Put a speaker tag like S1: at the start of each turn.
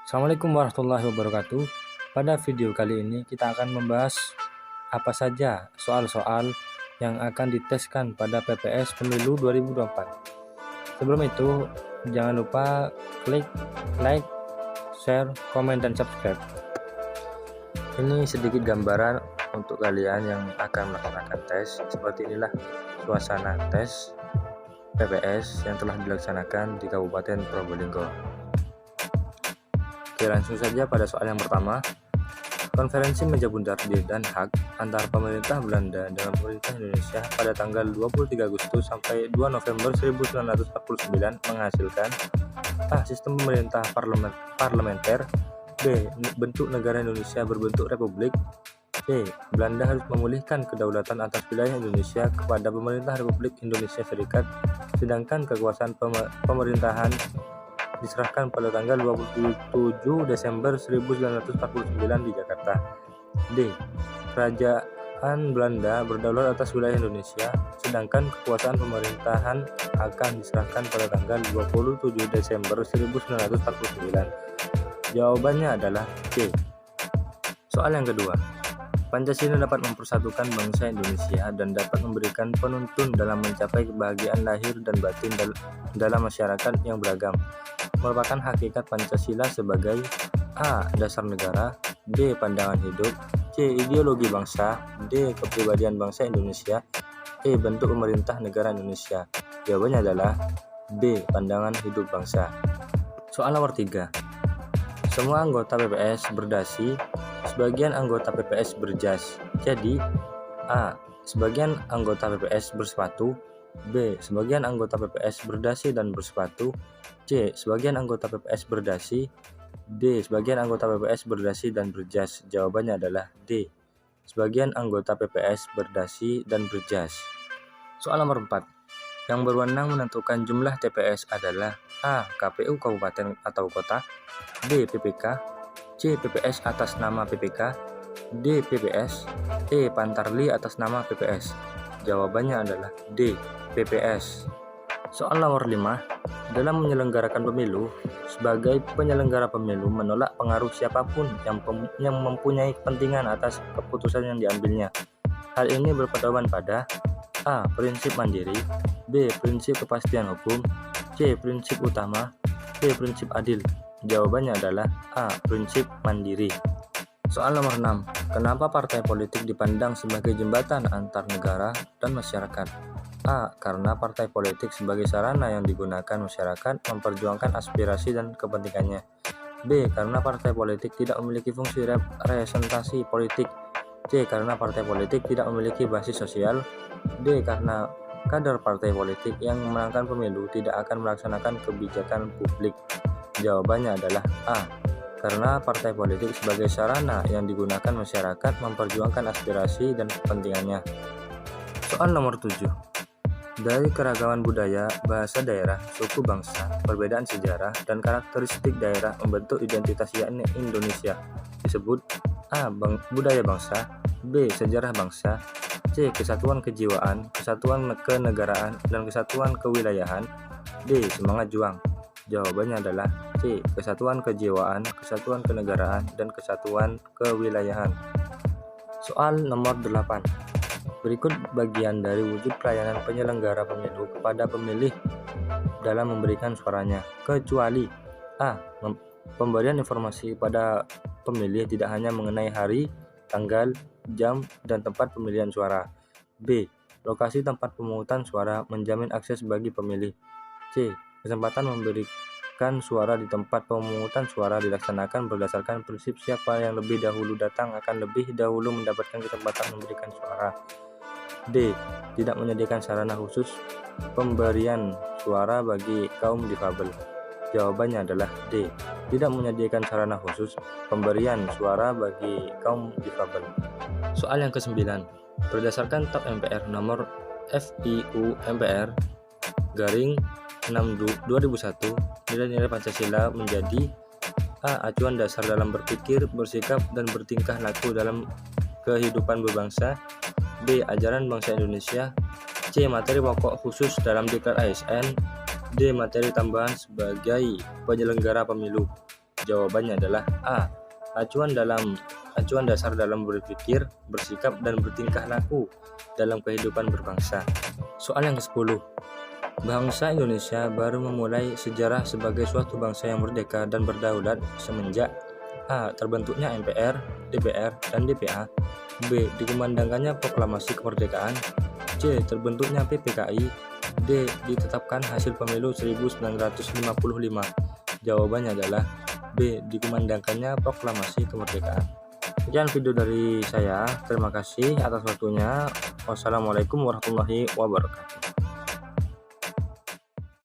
S1: Assalamualaikum warahmatullahi wabarakatuh. Pada video kali ini kita akan membahas apa saja soal-soal yang akan diteskan pada PPS Pemilu 2024. Sebelum itu, jangan lupa klik like, share, komen, dan subscribe. Ini sedikit gambaran untuk kalian yang akan melaksanakan tes. Seperti inilah suasana tes PPS yang telah dilaksanakan di Kabupaten Probolinggo. Oke, langsung saja pada soal yang pertama. Konferensi Meja Bundar di Den Haag antara pemerintah Belanda dan pemerintah Indonesia pada tanggal 23 Agustus sampai 2 November 1949 menghasilkan A. Sistem pemerintah parlementer, B. Bentuk negara Indonesia berbentuk republik, C. Belanda harus memulihkan kedaulatan atas wilayah Indonesia kepada pemerintah Republik Indonesia Serikat, sedangkan kekuasaan pemerintahan diserahkan pada tanggal 27 Desember 1949 di Jakarta. D. Kerajaan Belanda berdaulat atas wilayah Indonesia, sedangkan kekuasaan pemerintahan akan diserahkan pada tanggal 27 Desember 1949. Jawabannya adalah C. Soal yang kedua. Pancasila dapat mempersatukan bangsa Indonesia dan dapat memberikan penuntun dalam mencapai kebahagiaan lahir dan batin dalam masyarakat yang beragam. Merupakan hakikat Pancasila sebagai A. Dasar negara, B. Pandangan hidup, C. Ideologi bangsa, D. Kepribadian bangsa Indonesia, E. Bentuk pemerintah negara Indonesia. Jawabannya adalah B. Pandangan hidup bangsa. Soal nomor 3. Semua anggota PPS berdasi, sebagian anggota PPS berjas. Jadi A. Sebagian anggota PPS bersepatu, B. Sebagian anggota PPS berdasi dan bersepatu, C. Sebagian anggota PPS berdasi, D. Sebagian anggota PPS berdasi dan berjas. Jawabannya adalah D. Sebagian anggota PPS berdasi dan berjas. Soal nomor 4. Yang berwenang menentukan jumlah TPS adalah A. KPU Kabupaten atau Kota, B. PPK, C. PPS atas nama PPK, D. PPS, E. Pantarli atas nama PPS. Jawabannya adalah D. PPS. Soal nomor 5. Dalam menyelenggarakan pemilu, sebagai penyelenggara pemilu menolak pengaruh siapapun yang mempunyai kepentingan atas keputusan yang diambilnya. Hal ini berpedoman pada A. Prinsip mandiri, B. Prinsip kepastian hukum, C. Prinsip utama, D. Prinsip adil. Jawabannya adalah A. Prinsip mandiri. Soal nomor 6. Kenapa partai politik dipandang sebagai jembatan antar negara dan masyarakat? A. Karena partai politik sebagai sarana yang digunakan masyarakat memperjuangkan aspirasi dan kepentingannya. B. Karena partai politik tidak memiliki fungsi representasi politik. C. Karena partai politik tidak memiliki basis sosial. D. Karena kader partai politik yang memenangkan pemilu tidak akan melaksanakan kebijakan publik. Jawabannya adalah A. Karena partai politik sebagai sarana yang digunakan masyarakat memperjuangkan aspirasi dan kepentingannya. Soal nomor 7. Dari keragaman budaya, bahasa daerah, suku bangsa, perbedaan sejarah, dan karakteristik daerah membentuk identitas yakni Indonesia. Disebut A. Budaya bangsa, B. Sejarah bangsa, C. Kesatuan kejiwaan, kesatuan kenegaraan, dan kesatuan kewilayahan, D. Semangat juang. Jawabannya adalah C. Kesatuan kejiwaan, kesatuan kenegaraan, dan kesatuan kewilayahan. Soal nomor 8. Berikut bagian dari wujud pelayanan penyelenggara pemilu kepada pemilih dalam memberikan suaranya, kecuali A. Pemberian informasi kepada pemilih tidak hanya mengenai hari, tanggal, jam, dan tempat pemilihan suara. B. Lokasi tempat pemungutan suara menjamin akses bagi pemilih. C. Kesempatan memberikan suara di tempat pemungutan suara dilaksanakan berdasarkan prinsip siapa yang lebih dahulu datang akan lebih dahulu mendapatkan kesempatan memberikan suara. D. Tidak menyediakan sarana khusus pemberian suara bagi kaum difabel. Jawabannya adalah D. Tidak menyediakan sarana khusus pemberian suara bagi kaum difabel. Soal yang ke-9. Berdasarkan TAP MPR nomor FIU MPR garing 6/2001, nilai-nilai Pancasila menjadi A. Acuan dasar dalam berpikir, bersikap, dan bertingkah laku dalam kehidupan berbangsa, B. Ajaran bangsa Indonesia, C. Materi pokok khusus dalam Diklat ASN, D. Materi tambahan sebagai penyelenggara pemilu. Jawabannya adalah A. Acuan dasar dalam berpikir, bersikap, dan bertingkah laku dalam kehidupan berbangsa. Soal yang ke-10. Bangsa Indonesia baru memulai sejarah sebagai suatu bangsa yang merdeka dan berdaulat semenjak A. Terbentuknya MPR, DPR, dan DPA. B. Dikumandangkannya proklamasi kemerdekaan. C. Terbentuknya PPKI. D. Ditetapkan hasil pemilu 1955. Jawabannya adalah B. Dikumandangkannya proklamasi kemerdekaan. Sekian video dari saya. Terima kasih atas waktunya. Wassalamualaikum warahmatullahi wabarakatuh.